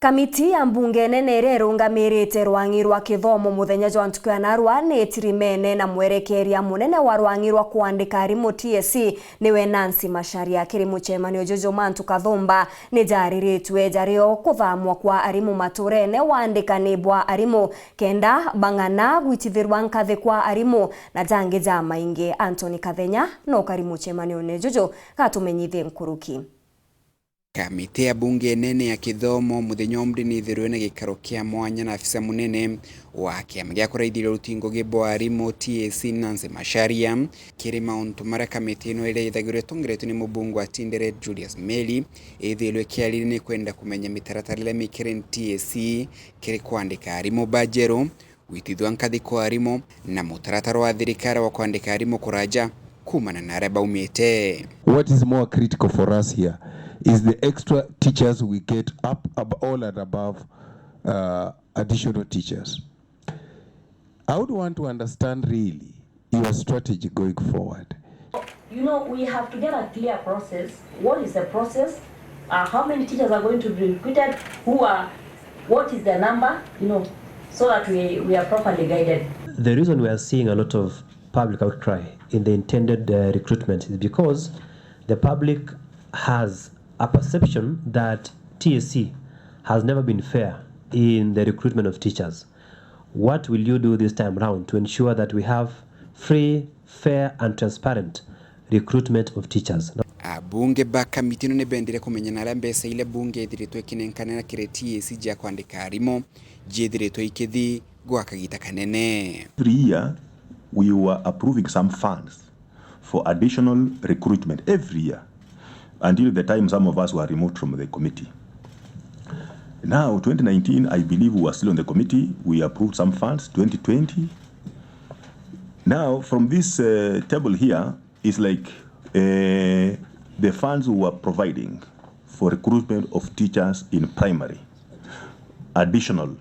Kamiti ya mbunge nene URUNGAMIIRITIE rwangi rwa Kithomo muthenya jwa ntuku ya narua nitirimene na mwerekeria munene wa rwangi rwa kuandika arimu TSC niwe Nancy Macharia kiri muchemanio jojo mantu kathomba ni jariritwe jario kuthamwa kwa arimu maturene waandikani bwa arimu kenda bang'ana gwitithirwa nkathi kwa arimu na jangi ja maingi. Anthony Kathenya no kari muchemanio ne jojo katumenyithie nkuruki. Kamiti ya bunge nene ya Kithomo muthenya umri ni thirwe na gikaro kia mwanya na afisa munene wa kiama gia kuraithira rutingo gibwa arimu TSC Nancy Macharia kiri mauntu mara kamiti ino ile ithagirwe tongeretu ni mubungu wa Tinderet Julius Meli ithilwe kialiri ni kwenda kumenya mitaratara mikiri TSC kiri kuandika arimu bajero gwitithwa nkathi kwa arimu na mutaratara wa thirikari wa kuandika arimu kuraja kumana na araba umite. What is more critical for us here is the extra teachers we get up all and above additional teachers. I would want to understand really your strategy going forward. You know, we have to get a clear process. What is the process? How many teachers are going to be recruited? What is the number? You know, so that we are properly guided. The reason we are seeing a lot of public outcry in the intended recruitment is because the public has a perception that TSC has never been fair in the recruitment of teachers. What will you do this time round to ensure that we have free, fair and transparent recruitment of teachers? Abunge ba kamiti no ne bendire kumenya na mbesa ile bunge thiritwe kinenkana na kire TSC ja kwandika arimu jithiritwe ikithi gwa kagita kanene. Every year we were approving some funds for additional recruitment every year, until the time some of us were removed from the committee. Now, 2019, I believe we were still on the committee. We approved some funds, 2020. Now, from this table here, is like the funds we were providing for recruitment of teachers in primary. Additional.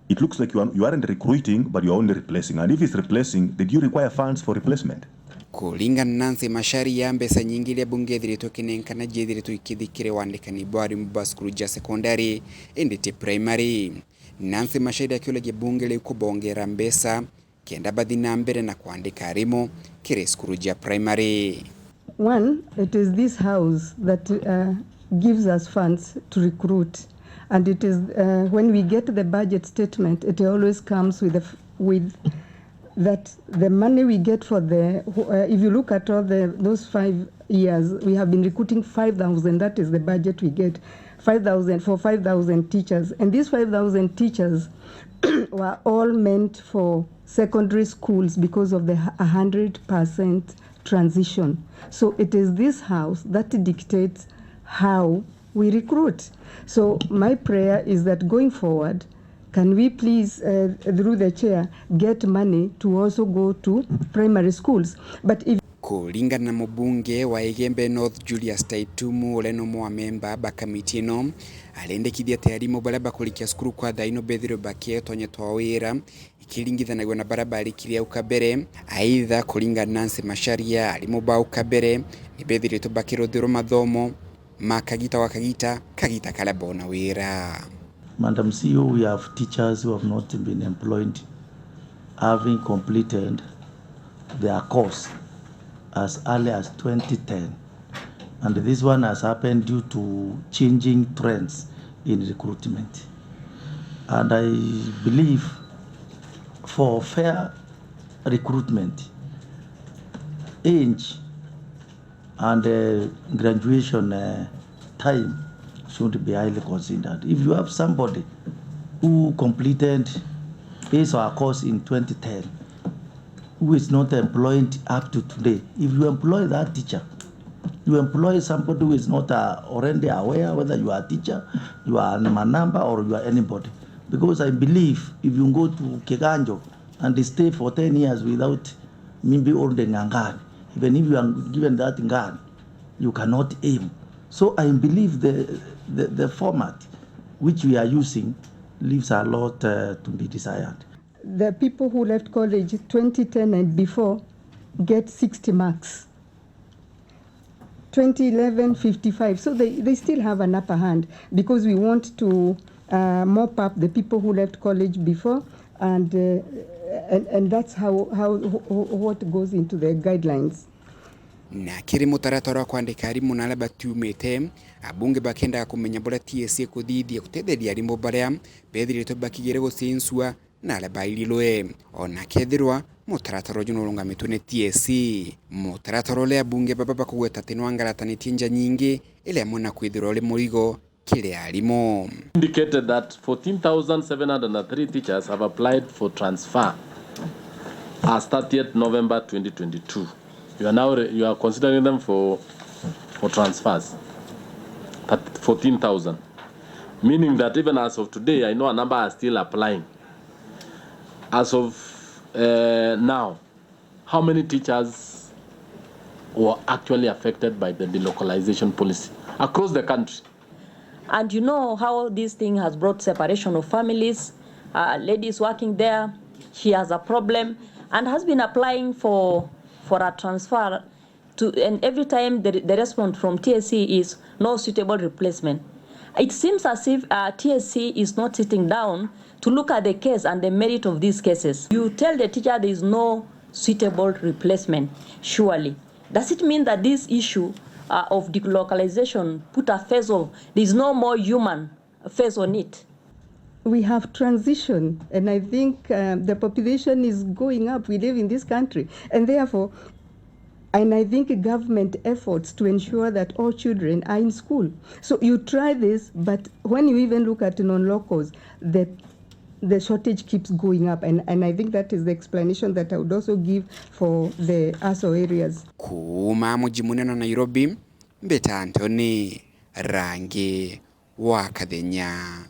It looks like you aren't recruiting, but you are only replacing. And if it's replacing, did you require funds for replacement? Kulingana na Nancy Macharia mbesa nyingi ile bunge thirito kinenkana jithirito ikithikire wandikani bwari mbaskuru ja secondary endete primary. Nancy Macharia akiolege bunge le kubongera mbesa kenda bathi na mbere na kuandika arimu kire skuru ja primary. One, it is this house that gives us funds to recruit, and it is when we get the budget statement, it always comes with that the money we get for the if you look at all those 5 years, we have been recruiting 5,000. That is the budget we get, 5,000 for 5,000 teachers, and these 5,000 teachers were all meant for secondary schools because of the 100% transition. So it is this house that dictates how we recruit. So my prayer is that going forward, can we please, through the chair, get money to also go to primary schools? But if kulingana na mubunge wa Igembe North Julius Taitumu oleno mwa memba ba kamiti no alendekithia tayari mubalaba kulikia skuru kwa daino bethiro bakie tonye twawira ikilingithanagwa na barabara ikiria ukabere. Aidha kulingana na Nancy Macharia alimuba ukabere ni bethiro tubakiro thiro mathomo makagita wakagita kagita kalabona wira. Madam CEO, we have teachers who have not been employed having completed their course as early as 2010. And this one has happened due to changing trends in recruitment. And I believe for fair recruitment, age and graduation time should be highly considered. If you have somebody who completed his or her course in 2010, who is not employed up to today, if you employ that teacher, you employ somebody who is not already aware whether you are a teacher, you are a number, or you are anybody. Because I believe if you go to Keganjo and they stay for 10 years without maybe holding a gun, even if you are given that gun, you cannot aim. So I believe the format which we are using leaves a lot to be desired. The people who left college 2010 and before get 60 marks. 2011, 55. So they still have an upper hand because we want to mop up the people who left college before, and that's how what goes into the guidelines. Na kiri mutaratara wa kwandika arimu na arĩa batiumĩte abunge bakenda kumenya bora TSC kuthithia gutetheria arimu baria bethiritwe bakigire gucinsua na arĩa bairilwe ona kethirwa mutaratara uyu nurungamitwe ni TSC mutaratara uria abunge baba bakugweta tinwa ngaratanĩtie nja nyingi iria mona kwithirwa uri murigo kiri arimu. Indicated that 14,703 teachers have applied for transfer as 30th November 2022. You are considering them for transfers. 14,000, meaning that even as of today, I know a number are still applying. As of now, how many teachers were actually affected by the delocalization policy across the country? And you know how this thing has brought separation of families. Ladies working there, she has a problem and has been applying for a transfer and every time the response from TSC is no suitable replacement. It seems as if TSC is not sitting down to look at the case and the merit of these cases. You tell the teacher there is no suitable replacement, surely. Does it mean that this issue of delocalization put a face of there is no more human face on it? We have transition, and I think the population is going up. We live in this country, and therefore, and I think government efforts to ensure that all children are in school. So you try this, but when you even look at non-locals, the shortage keeps going up, and I think that is the explanation that I would also give for the ASO areas. Kuma mji munene Nairobi, Mbeta Anthony, Rangi wa Kathenya.